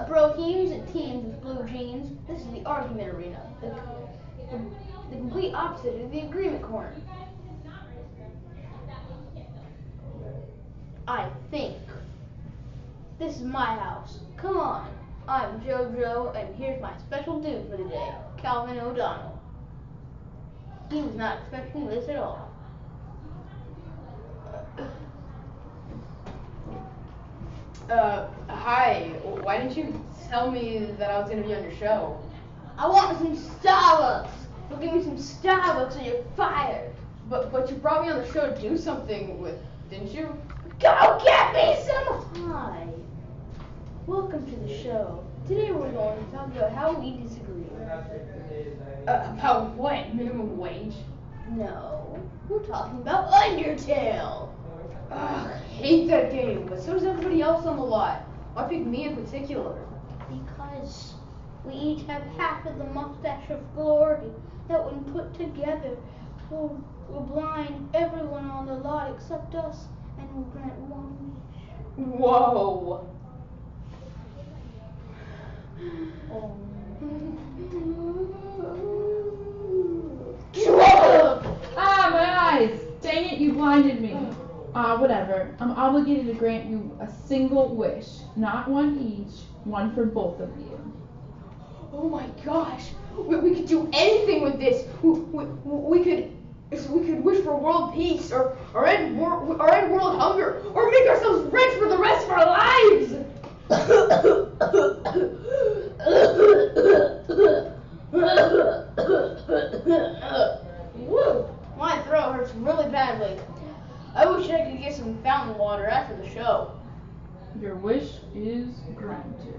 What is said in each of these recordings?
bro teams and teams with blue jeans? This is the argument arena. The complete opposite of the agreement corner. I think. This is my house. Come on. I'm JoJo, and here's my special dude for the day, Calvin O'Donnell. He was not expecting this at all. Hi. Why didn't you tell me that I was gonna be on your show? I want some Starbucks. Well, give me some Starbucks or you're fired. But you brought me on the show to do something with, didn't you? Go get me some. Hi. Welcome to the show. Today we're going to talk about how we disagree. About what? Minimum wage? No, we're talking about Undertale. Ugh, hate that game, but so does everybody else on the lot. Why pick me in particular? Because we each have half of the mustache of glory that when put together will blind everyone on the lot except us and will grant one wish. Whoa. Ah, my eyes! Dang it, you blinded me. Whatever. I'm obligated to grant you a single wish. Not one each, one for both of you. Oh my gosh. We could do anything with this. We could wish for world peace, or end world hunger, or make ourselves rich for the rest of our lives. Woo! My throat hurts really badly. I wish I could get some fountain water after the show. Your wish is granted.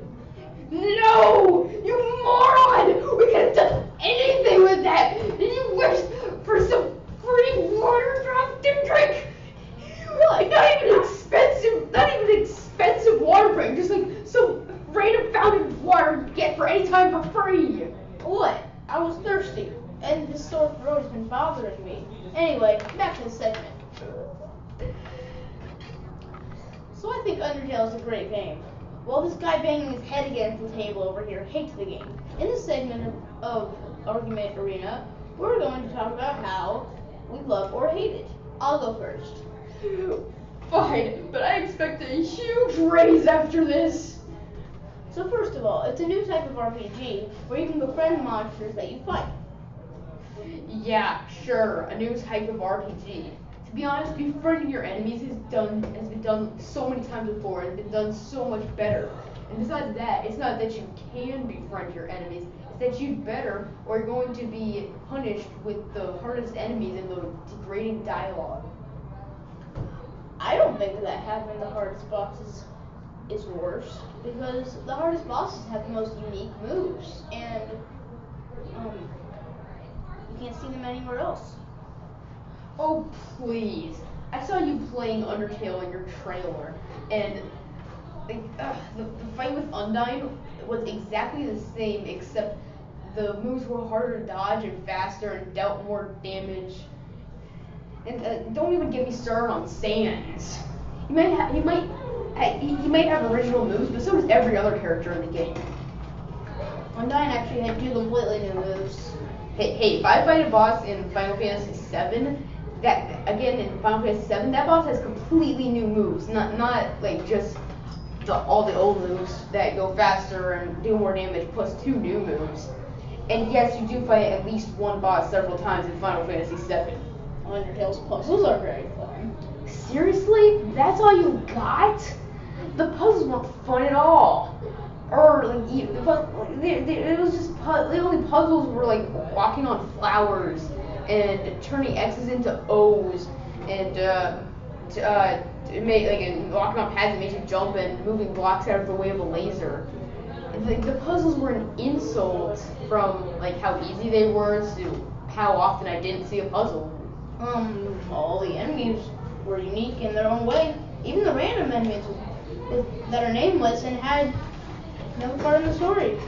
No! You moron! We could have done anything with that! And you wished for some free water drop to drink! Like, not even expensive water drink, just like some random fountain water to get for any time for free! What? I was thirsty, and this sore throat has been bothering me. Anyway, back to the segment. So I think Undertale is a great game. Well, this guy banging his head against the table over here hates the game. In this segment of Argument Arena, we're going to talk about how we love or hate it. I'll go first. Fine, but I expect a huge raise after this. So first of all, it's a new type of RPG where you can befriend monsters that you fight. Yeah, sure, a new type of RPG. To be honest, befriending your enemies has been done so many times before and been done so much better. And besides that, it's not that you can befriend your enemies, it's that you'd better or you're going to be punished with the hardest enemies and the degrading dialogue. I don't think that having the hardest bosses is worse, because the hardest bosses have the most unique moves, and you can't see them anywhere else. Oh, please. I saw you playing Undertale in your trailer, and the fight with Undyne was exactly the same, except the moves were harder to dodge and faster and dealt more damage. And don't even get me started on Sans. He might have original moves, but so does every other character in the game. Undyne actually had 2 completely new moves. Hey, if I fight a boss in Final Fantasy VII, that boss has completely new moves, not like just all the old moves that go faster and do more damage plus 2 new moves. And yes, you do fight at least one boss several times in Final Fantasy VII. Undertale's puzzles are very fun. Seriously? That's all you got? The puzzles weren't fun at all. Or like, it was just the only puzzles were like walking on flowers and turning X's into O's and walking on pads that made you jump and moving blocks out of the way of a laser. The puzzles were an insult from like how easy they were to how often I didn't see a puzzle. All the enemies were unique in their own way. Even the random enemies that are nameless and had no part in the story.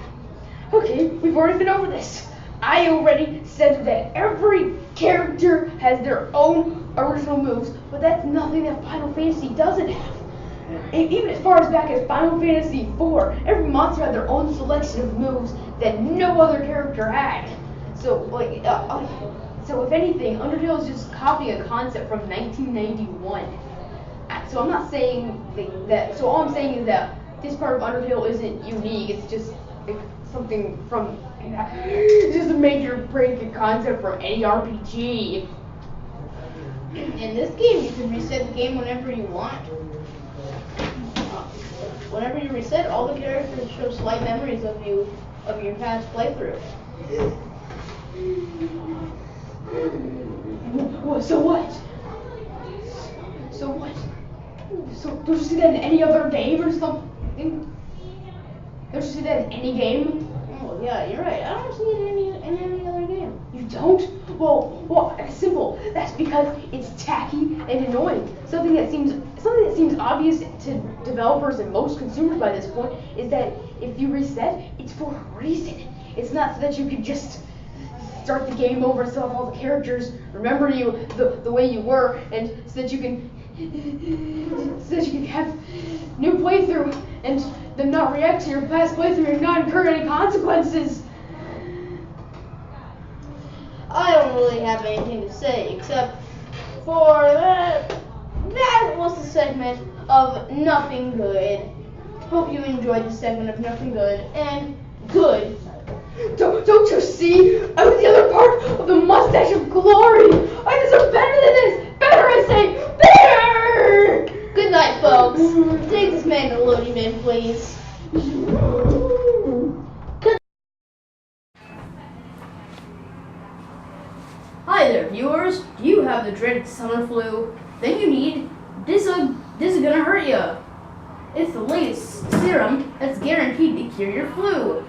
Okay, we've already been over this. I already said that every character has their own original moves, but that's nothing that Final Fantasy doesn't have. even as far as back as Final Fantasy IV, every monster had their own selection of moves that no other character had. So, so if anything, Undertale is just copying a concept from 1991. So I'm not saying that. So all I'm saying is that this part of Undertale isn't unique. It's just something from. It's just a major break concept from any RPG. In this game, you can reset the game whenever you want. Whenever you reset, all the characters show slight memories of your past playthrough. So what? So what? So don't you see that in any other game or something? Don't you see that in any game? Oh yeah, you're right. I don't see it in any other game. You don't? Well, it's simple. That's because it's tacky and annoying. Something that seems obvious to developers and most consumers by this point is that if you reset, it's for a reason. It's not so that you can just start the game over and still have all the characters remember you the way you were, and so that you can have new playthrough and then not react to your past playthrough and not incur any consequences. I don't really have anything to say except for that. That was the segment of Nothing Good. Hope you enjoyed the segment of Nothing Good and good. Don't you see? I was the other part of the mustache of glory. I deserve better than this. Better, I say. Better. Good night, folks. Take this man to the loading bin, please. Hi there, viewers. Do you have the dreaded summer flu? Then you need this is gonna hurt you. It's the latest serum that's guaranteed to cure your flu,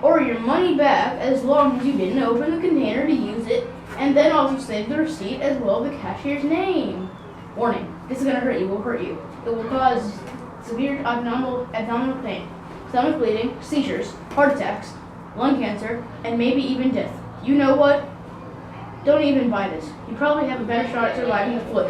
or your money back as long as you didn't open the container to use it, and then also save the receipt as well as the cashier's name. Warning: this is gonna hurt you. Will hurt you. It will cause severe abdominal pain, stomach bleeding, seizures, heart attacks, lung cancer, and maybe even death. You know what? Don't even buy this. You probably have a better shot at surviving the flu.